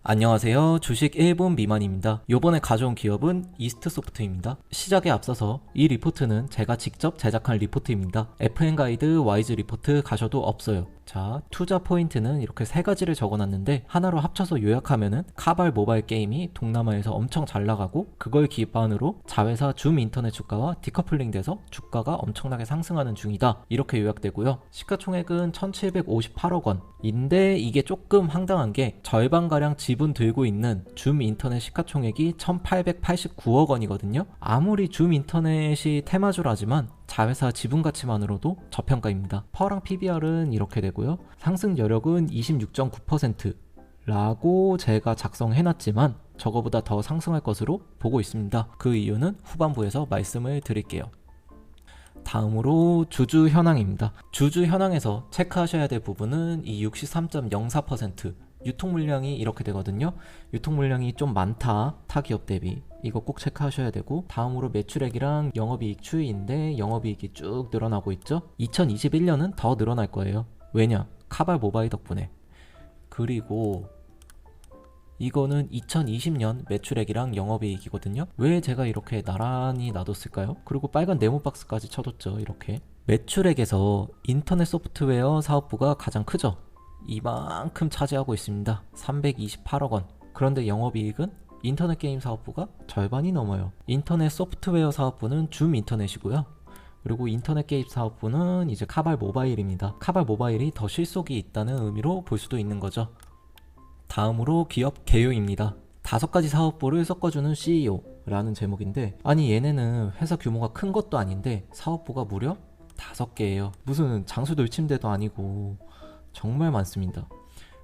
안녕하세요. 주식 1분 미만입니다. 요번에 가져온 기업은 이스트소프트입니다. 시작에 앞서서 이 리포트는 제가 직접 제작한 리포트입니다. FN 가이드, 와이즈 리포트 가셔도 없어요. 자, 투자 포인트는 이렇게 세 가지를 적어놨는데 하나로 합쳐서 요약하면은 카발 모바일 게임이 동남아에서 엄청 잘 나가고 그걸 기반으로 자회사 줌 인터넷 주가와 디커플링 돼서 주가가 엄청나게 상승하는 중이다. 이렇게 요약되고요. 시가총액은 1758억 원인데 이게 조금 황당한 게 절반가량 지분 들고 있는 줌 인터넷 시가총액이 1889억 원이거든요. 아무리 줌 인터넷이 테마주라지만 자회사 지분 가치만으로도 저평가입니다. 퍼랑 PBR은 이렇게 되고요. 상승 여력은 26.9% 라고 제가 작성해놨지만 저거보다 더 상승할 것으로 보고 있습니다. 그 이유는 후반부에서 말씀을 드릴게요. 다음으로 주주 현황입니다. 주주 현황에서 체크하셔야 될 부분은 이 63.04% 유통 물량이 이렇게 되거든요. 유통 물량이 좀 많다, 타 기업 대비. 이거 꼭 체크하셔야 되고, 다음으로 매출액이랑 영업이익 추이인데 영업이익이 쭉 늘어나고 있죠. 2021년은 더 늘어날 거예요. 왜냐? 카발 모바일 덕분에. 그리고 이거는 2020년 매출액이랑 영업이익이거든요. 왜 제가 이렇게 나란히 놔뒀을까요? 그리고 빨간 네모 박스까지 쳐뒀죠. 이렇게 매출액에서 인터넷 소프트웨어 사업부가 가장 크죠. 이만큼 차지하고 있습니다. 328억 원. 그런데 영업이익은 인터넷 게임 사업부가 절반이 넘어요. 인터넷 소프트웨어 사업부는 줌 인터넷이고요. 그리고 인터넷 게임 사업부는 이제 카발 모바일입니다. 카발 모바일이 더 실속이 있다는 의미로 볼 수도 있는 거죠. 다음으로 기업 개요입니다. 5가지 사업부를 섞어주는 CEO라는 제목인데, 아니 얘네는 회사 규모가 큰 것도 아닌데 사업부가 무려 5개예요. 무슨 장수돌 침대도 아니고 정말 많습니다.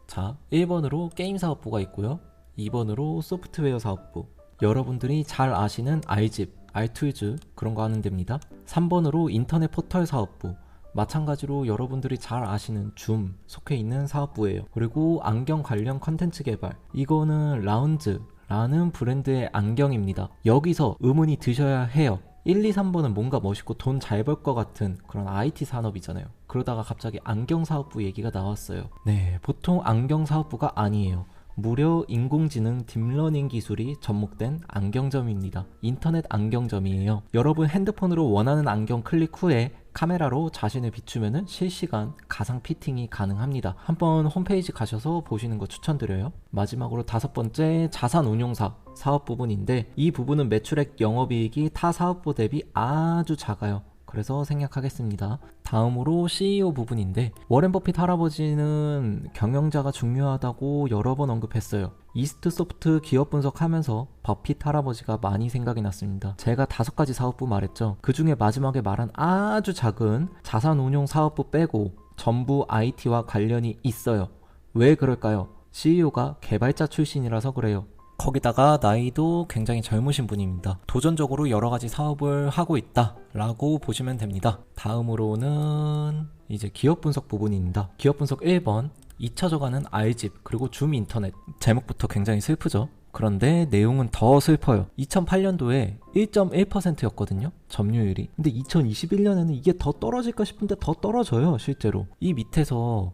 자, 1번으로 게임 사업부가 있고요. 2번으로 소프트웨어 사업부. 여러분들이 잘 아시는 알집, 알툴즈 그런 거 하는 데입니다. 3번으로 인터넷 포털 사업부. 마찬가지로 여러분들이 잘 아시는 줌 속해 있는 사업부예요. 그리고 안경 관련 컨텐츠 개발. 이거는 라운즈라는 브랜드의 안경입니다. 여기서 의문이 드셔야 해요. 1, 2, 3번은 뭔가 멋있고 돈 잘 벌 것 같은 그런 IT 산업이잖아요. 그러다가 갑자기 안경 사업부 얘기가 나왔어요. 네, 보통 안경 사업부가 아니에요. 무려 인공지능 딥러닝 기술이 접목된 안경점입니다. 인터넷 안경점이에요. 여러분 핸드폰으로 원하는 안경 클릭 후에 카메라로 자신을 비추면 실시간 가상 피팅이 가능합니다. 한번 홈페이지 가셔서 보시는 거 추천드려요. 마지막으로 5번째 자산운용사 사업 부분인데, 이 부분은 매출액 영업이익이 타 사업부 대비 아주 작아요. 그래서 생략하겠습니다. 다음으로 CEO 부분인데, 워렌 버핏 할아버지는 경영자가 중요하다고 여러 번 언급했어요. 이스트소프트 기업 분석하면서 버핏 할아버지가 많이 생각이 났습니다. 제가 5가지 사업부 말했죠. 그 중에 마지막에 말한 아주 작은 자산운용 사업부 빼고 전부 IT와 관련이 있어요. 왜 그럴까요? CEO가 개발자 출신이라서 그래요. 거기다가 나이도 굉장히 젊으신 분입니다. 도전적으로 여러가지 사업을 하고 있다 라고 보시면 됩니다. 다음으로는 이제 기업 분석 부분입니다. 기업 분석 1번, 잊혀져가는 알집 그리고 줌 인터넷. 제목부터 굉장히 슬프죠. 그런데 내용은 더 슬퍼요. 2008년도에 1.1%였거든요 점유율이. 근데 2021년에는 이게 더 떨어질까 싶은데 더 떨어져요. 실제로 이 밑에서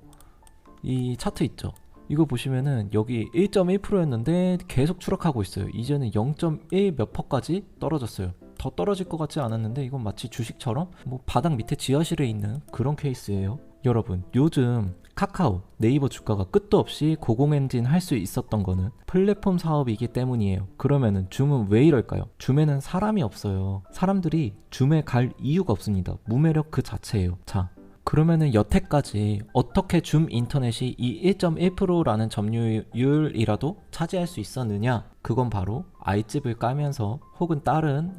이 차트 있죠. 이거 보시면은 여기 1.1%였는데 계속 추락하고 있어요. 이제는 0.1 몇 %까지 떨어졌어요. 더 떨어질 것 같지 않았는데 이건 마치 주식처럼 뭐 바닥 밑에 지하실에 있는 그런 케이스예요. 여러분, 요즘 카카오, 네이버 주가가 끝도 없이 고공행진 할 수 있었던 거는 플랫폼 사업이기 때문이에요. 그러면은 줌은 왜 이럴까요? 줌에는 사람이 없어요. 사람들이 줌에 갈 이유가 없습니다. 무매력 그 자체예요. 자, 그러면은 여태까지 어떻게 줌 인터넷이 이 1.1%라는 점유율이라도 차지할 수 있었느냐? 그건 바로 알집을 깔면서 혹은 다른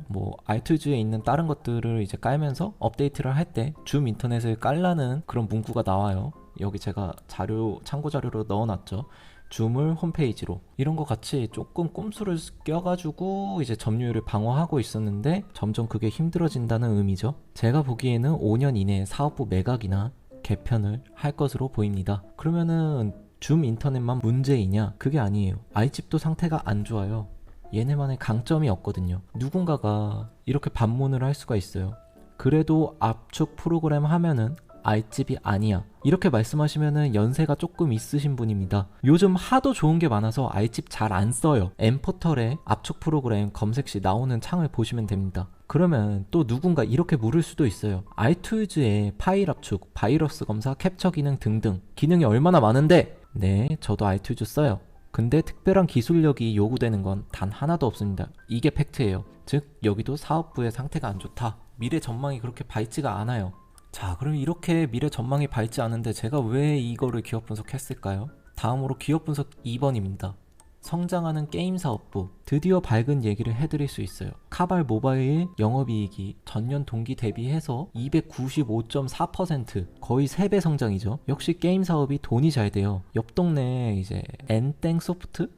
알툴즈에 있는 다른 것들을 이제 깔면서 업데이트를 할 때 줌 인터넷을 깔라는 그런 문구가 나와요. 여기 제가 참고 자료로 넣어놨죠. 줌을 홈페이지로 이런 거 같이 조금 꼼수를 껴가지고 이제 점유율을 방어하고 있었는데 점점 그게 힘들어진다는 의미죠. 제가 보기에는 5년 이내에 사업부 매각이나 개편을 할 것으로 보입니다. 그러면은 줌 인터넷만 문제이냐? 그게 아니에요. 알집도 상태가 안 좋아요. 얘네만의 강점이 없거든요. 누군가가 이렇게 반문을 할 수가 있어요. 그래도 압축 프로그램 하면은 알집이 아니야. 이렇게 말씀하시면은 연세가 조금 있으신 분입니다. 요즘 하도 좋은 게 많아서 알집 잘 안 써요. M포털에 압축 프로그램 검색 시 나오는 창을 보시면 됩니다. 그러면 또 누군가 이렇게 물을 수도 있어요. 알투즈의 파일 압축, 바이러스 검사, 캡처 기능 등등 기능이 얼마나 많은데, 네, 저도 알투즈 써요. 근데 특별한 기술력이 요구되는 건 단 하나도 없습니다. 이게 팩트예요. 즉 여기도 사업부의 상태가 안 좋다. 미래 전망이 그렇게 밝지가 않아요. 자, 그럼 이렇게 미래 전망이 밝지 않은데 제가 왜 이거를 기업 분석했을까요? 다음으로 기업 분석 2번입니다. 성장하는 게임 사업부. 드디어 밝은 얘기를 해드릴 수 있어요. 카발 모바일 영업이익이 전년 동기 대비해서 295.4%, 거의 3배 성장이죠. 역시 게임 사업이 돈이 잘 돼요. 옆 동네에 이제 엔땡 소프트?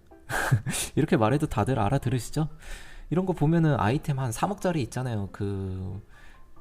이렇게 말해도 다들 알아들으시죠? 이런 거 보면은 아이템 한 3억짜리 있잖아요.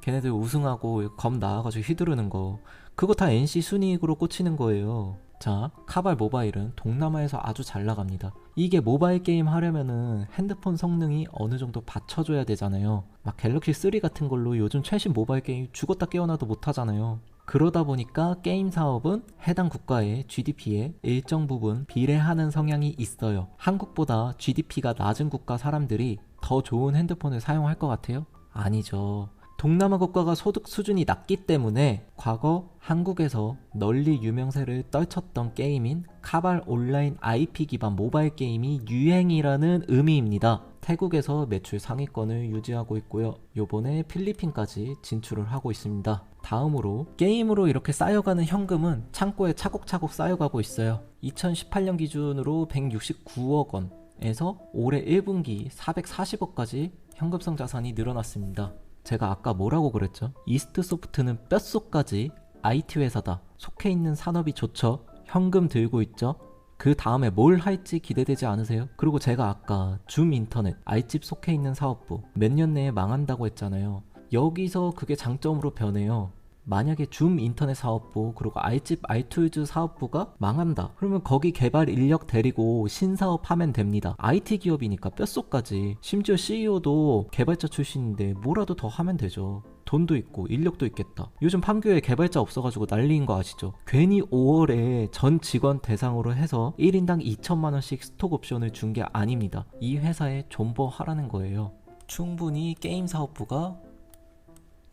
걔네들 우승하고 검 나와가지고 휘두르는 거, 그거 다 NC 순이익으로 꽂히는 거예요. 자, 카발 모바일은 동남아에서 아주 잘 나갑니다. 이게 모바일 게임 하려면은 핸드폰 성능이 어느 정도 받쳐줘야 되잖아요. 막 갤럭시 3 같은 걸로 요즘 최신 모바일 게임 죽었다 깨어나도 못하잖아요. 그러다 보니까 게임 사업은 해당 국가의 GDP에 일정 부분 비례하는 성향이 있어요. 한국보다 GDP가 낮은 국가 사람들이 더 좋은 핸드폰을 사용할 것 같아요? 아니죠. 동남아 국가가 소득 수준이 낮기 때문에 과거 한국에서 널리 유명세를 떨쳤던 게임인 카발 온라인 IP 기반 모바일 게임이 유행이라는 의미입니다. 태국에서 매출 상위권을 유지하고 있고요. 요번에 필리핀까지 진출을 하고 있습니다. 다음으로 게임으로 이렇게 쌓여가는 현금은 창고에 차곡차곡 쌓여가고 있어요. 2018년 기준으로 169억 원에서 올해 1분기 440억까지 현금성 자산이 늘어났습니다. 제가 아까 뭐라고 그랬죠? 이스트소프트는 뼛속까지 IT 회사다. 속해 있는 산업이 좋죠? 현금 들고 있죠? 그 다음에 뭘 할지 기대되지 않으세요? 그리고 제가 아까 줌 인터넷, 알집 속해 있는 사업부 몇 년 내에 망한다고 했잖아요. 여기서 그게 장점으로 변해요. 만약에 줌 인터넷 사업부 그리고 알집 알툴즈 사업부가 망한다, 그러면 거기 개발 인력 데리고 신사업 하면 됩니다. IT 기업이니까 뼛속까지. 심지어 CEO도 개발자 출신인데 뭐라도 더 하면 되죠. 돈도 있고 인력도 있겠다. 요즘 판교에 개발자 없어가지고 난리인 거 아시죠? 괜히 5월에 전 직원 대상으로 해서 1인당 2천만원씩 스톡 옵션을 준 게 아닙니다. 이 회사에 존버하라는 거예요. 충분히 게임 사업부가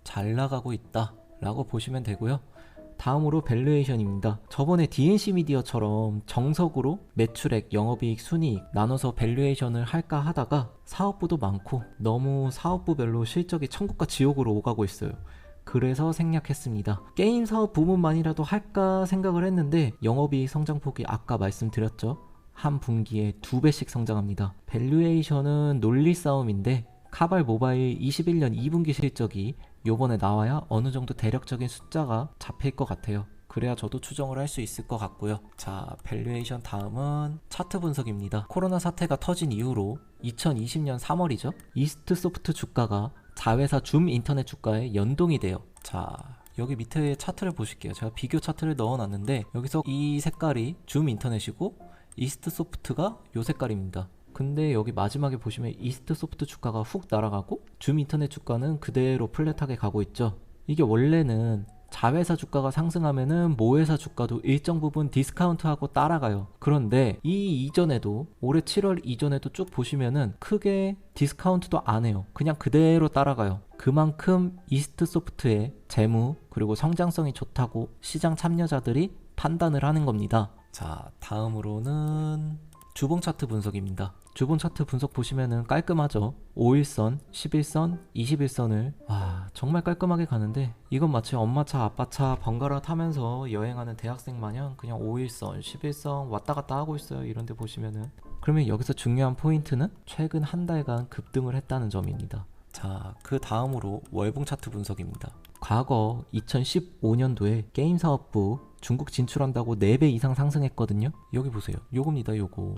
잘 나가고 있다 라고 보시면 되고요. 다음으로 밸류에이션입니다. 저번에 DNC 미디어처럼 정석으로 매출액, 영업이익, 순이익 나눠서 밸류에이션을 할까 하다가 사업부도 많고 너무 사업부별로 실적이 천국과 지옥으로 오가고 있어요. 그래서 생략했습니다. 게임 사업 부문만이라도 할까 생각을 했는데 영업이익 성장폭이 아까 말씀드렸죠. 한 분기에 2배씩 성장합니다. 밸류에이션은 논리 싸움인데 카발 모바일 21년 2분기 실적이 요번에 나와야 어느 정도 대략적인 숫자가 잡힐 것 같아요. 그래야 저도 추정을 할 수 있을 것 같고요. 자, 밸류에이션 다음은 차트 분석입니다. 코로나 사태가 터진 이후로 2020년 3월이죠. 이스트소프트 주가가 자회사 줌 인터넷 주가에 연동이 돼요. 자, 여기 밑에 차트를 보실게요. 제가 비교 차트를 넣어놨는데 여기서 이 색깔이 줌 인터넷이고 이스트소프트가 요 색깔입니다. 근데 여기 마지막에 보시면 이스트소프트 주가가 훅 날아가고 줌 인터넷 주가는 그대로 플랫하게 가고 있죠. 이게 원래는 자회사 주가가 상승하면은 모회사 주가도 일정 부분 디스카운트하고 따라가요. 그런데 이 이전에도 올해 7월 이전에도 쭉 보시면은 크게 디스카운트도 안 해요. 그냥 그대로 따라가요. 그만큼 이스트소프트의 재무 그리고 성장성이 좋다고 시장 참여자들이 판단을 하는 겁니다. 자, 다음으로는 주봉 차트 분석입니다. 주봉 차트 분석 보시면은 깔끔하죠. 5일선, 11선, 21선을 정말 깔끔하게 가는데 이건 마치 엄마 차, 아빠 차 번갈아 타면서 여행하는 대학생 마냥 그냥 5일선, 11선 왔다 갔다 하고 있어요. 이런데 보시면은. 그러면 여기서 중요한 포인트는 최근 한 달간 급등을 했다는 점입니다. 자, 그 다음으로 월봉 차트 분석입니다. 과거 2015년도에 게임 사업부 중국 진출한다고 4배 이상 상승했거든요. 여기 보세요. 요겁니다. 요거.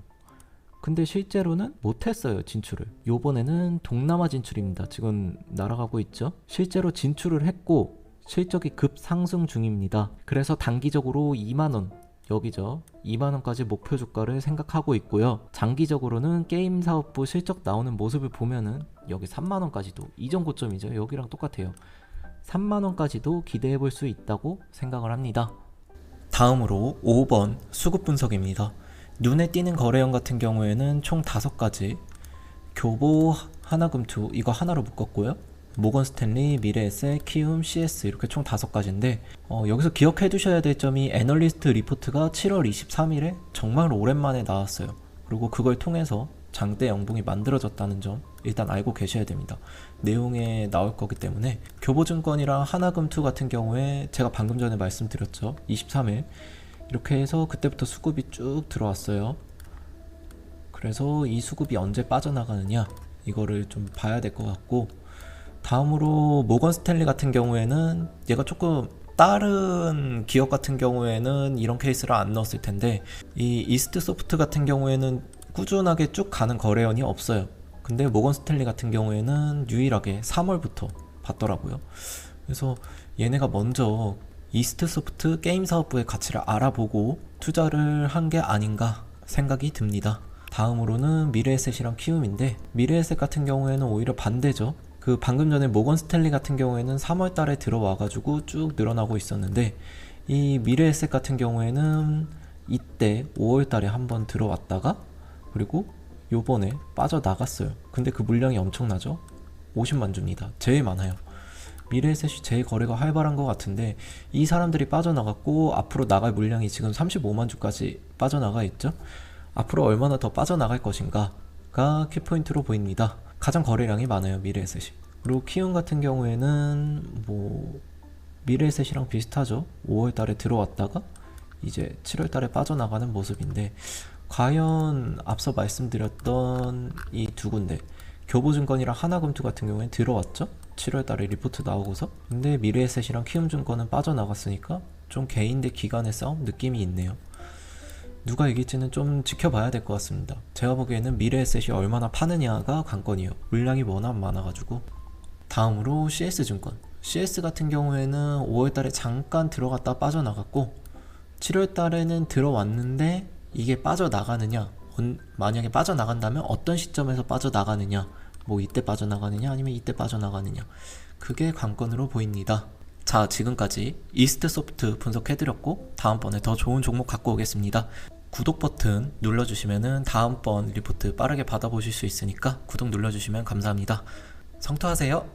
근데 실제로는 못했어요. 진출을. 요번에는 동남아 진출입니다. 지금 날아가고 있죠. 실제로 진출을 했고 실적이 급상승 중입니다. 그래서 단기적으로 2만원, 여기죠. 2만원까지 목표 주가를 생각하고 있고요. 장기적으로는 게임 사업부 실적 나오는 모습을 보면은 여기 3만원까지도 이전 고점이죠. 여기랑 똑같아요. 3만원까지도 기대해 볼 수 있다고 생각을 합니다. 다음으로 5번 수급 분석입니다. 눈에 띄는 거래형 같은 경우에는 총 5가지, 교보, 하나금투 이거 하나로 묶었고요. 모건 스탠리, 미래에셋, 키움, CS 이렇게 총 5가지인데 여기서 기억해 두셔야 될 점이 애널리스트 리포트가 7월 23일에 정말 오랜만에 나왔어요. 그리고 그걸 통해서 장대 영봉이 만들어졌다는 점 일단 알고 계셔야 됩니다. 내용에 나올 거기 때문에 교보증권이랑 하나금투 같은 경우에 제가 방금 전에 말씀드렸죠. 23일 이렇게 해서 그때부터 수급이 쭉 들어왔어요. 그래서 이 수급이 언제 빠져나가느냐 이거를 좀 봐야 될 것 같고, 다음으로 모건 스탠리 같은 경우에는 얘가 조금 다른 기업 같은 경우에는 이런 케이스를 안 넣었을 텐데, 이 이스트 소프트 같은 경우에는 꾸준하게 쭉 가는 거래원이 없어요. 근데 모건 스탠리 같은 경우에는 유일하게 3월부터 봤더라고요. 그래서 얘네가 먼저 이스트 소프트 게임 사업부의 가치를 알아보고 투자를 한 게 아닌가 생각이 듭니다. 다음으로는 미래에셋이랑 키움인데, 미래에셋 같은 경우에는 오히려 반대죠. 그 방금 전에 모건 스탠리 같은 경우에는 3월 달에 들어와가지고 쭉 늘어나고 있었는데, 이 미래에셋 같은 경우에는 이때 5월 달에 한번 들어왔다가 그리고 요번에 빠져나갔어요. 근데 그 물량이 엄청나죠? 50만 주입니다. 제일 많아요. 미래에셋이 제일 거래가 활발한 것 같은데, 이 사람들이 빠져나갔고 앞으로 나갈 물량이 지금 35만 주까지 빠져나가 있죠. 앞으로 얼마나 더 빠져나갈 것인가가 키포인트로 보입니다. 가장 거래량이 많아요, 미래에셋이. 그리고 키움 같은 경우에는 미래에셋이랑 비슷하죠. 5월 달에 들어왔다가 이제 7월 달에 빠져나가는 모습인데, 과연 앞서 말씀드렸던 이 두 군데, 교보증권이랑 하나금투 같은 경우에는 들어왔죠. 7월 달에 리포트 나오고서. 근데 미래에셋이랑 키움증권은 빠져나갔으니까 좀 개인 대 기관의 싸움 느낌이 있네요. 누가 이길지는 좀 지켜봐야 될 것 같습니다. 제가 보기에는 미래에셋이 얼마나 파느냐가 관건이에요. 물량이 워낙 많아가지고. 다음으로 CS증권. CS 같은 경우에는 5월달에 잠깐 들어갔다 빠져나갔고, 7월달에는 들어왔는데 이게 빠져나가느냐, 만약에 빠져나간다면 어떤 시점에서 빠져나가느냐, 이때 빠져나가느냐 아니면 이때 빠져나가느냐, 그게 관건으로 보입니다. 자, 지금까지 이스트 소프트 분석해드렸고, 다음번에 더 좋은 종목 갖고 오겠습니다. 구독 버튼 눌러주시면 다음번 리포트 빠르게 받아보실 수 있으니까 구독 눌러주시면 감사합니다. 성투하세요.